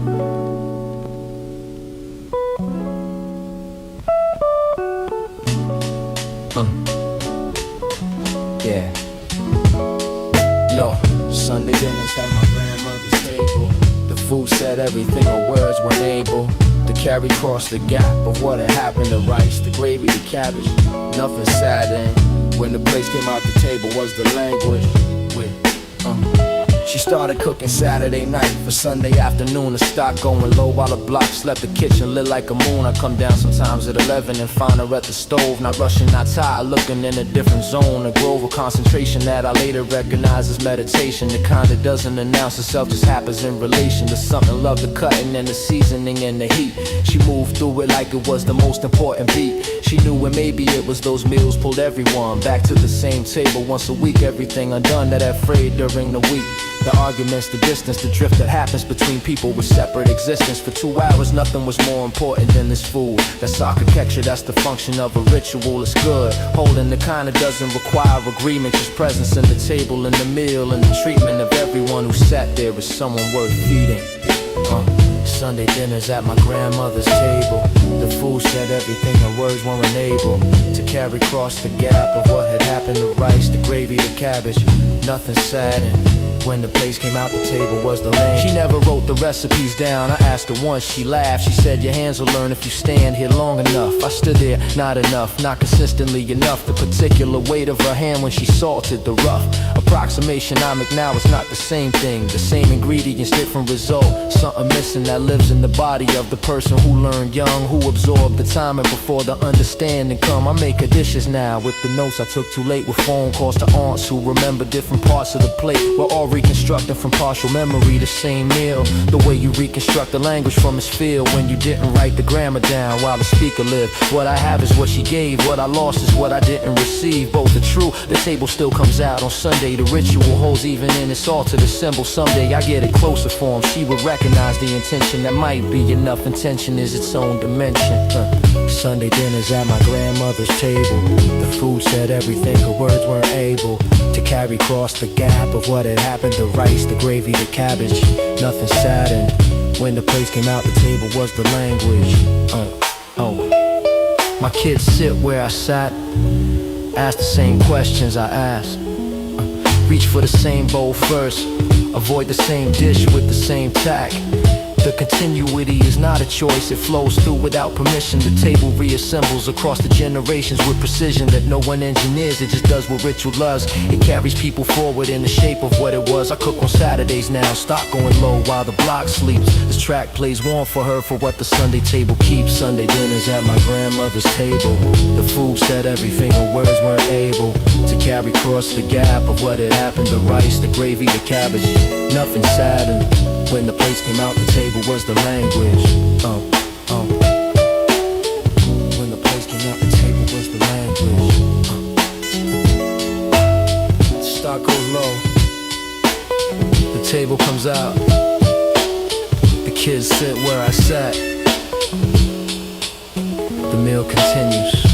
Yeah. Yo, Sunday dinners at my grandmother's table. The food said everything her words weren't able to carry across the gap of what had happened. The rice, the gravy, the cabbage, nothing sad. And when the place came out the table was the language. She started cooking Saturday night for Sunday afternoon. The stock going low while the block slept. The kitchen lit like a moon. I come down sometimes at 11 and find her at the stove. Not rushing, not tired, looking in a different zone. A grove of concentration that I later recognize as meditation. The kind that doesn't announce itself, just happens in relation to something. Love the cutting and the seasoning and the heat. She moved through it like it was the most important beat. She knew when maybe it was those meals pulled everyone back to the same table once a week. Everything undone that had frayed during the week. The arguments, the distance, the drift that happens between people with separate existence. For 2 hours, nothing was more important than this food. That's architecture, that's the function of a ritual. It's good, holding the kind that doesn't require agreement. Just presence in the table and the meal and the treatment of everyone who sat there is someone worth feeding. Sunday dinners at my grandmother's table. The food said everything her words weren't able to carry across the gap of what had happened. The rice, the gravy, the cabbage, nothing sad. And when the place came out the table was the lamb. She never wrote the recipes down. I asked her once, she laughed. She said your hands will learn if you stand here long enough. I stood there, not enough, not consistently enough. The particular weight of her hand when she salted the rough approximation-omic now it's not the same thing. The same ingredients, different result. Something missing that lives in the body of the person who learned young, who absorbed the timing before the understanding come. I make her dishes now with the notes I took too late, with phone calls to aunts who remember different parts of the plate. We're all reconstructing from partial memory the same meal. The way you reconstruct the language from its feel when you didn't write the grammar down while the speaker lived. What I have is what she gave, what I lost is what I didn't receive. Both are true, the table still comes out on Sunday. The ritual holds even in its altar, the symbol. Someday I get it closer for him, she would recognize the intention. That might be enough, intention is its own dimension. Sunday dinners at my grandmother's table. The food said everything her words weren't able to carry across the gap of what had happened. The rice, the gravy, the cabbage, nothing saddened. When the place came out the table was the language. My kids sit where I sat, ask the same questions I asked, reach for the same bowl first, avoid the same dish with the same tack. The continuity is not a choice, it flows through without permission. The table reassembles across the generations with precision that no one engineers, it just does what ritual does. It carries people forward in the shape of what it was. I cook on Saturdays now, stock going low while the block sleeps. This track plays warm for her for what the Sunday table keeps. Sunday dinners at my grandmother's table. The food said everything her words weren't able to carry across the gap of what had happened. The rice, the gravy, the cabbage, nothing saddened. When the place came out the table was the language. When the place came out the table was the language. The stock goes low, the table comes out, the kids sit where I sat, the meal continues.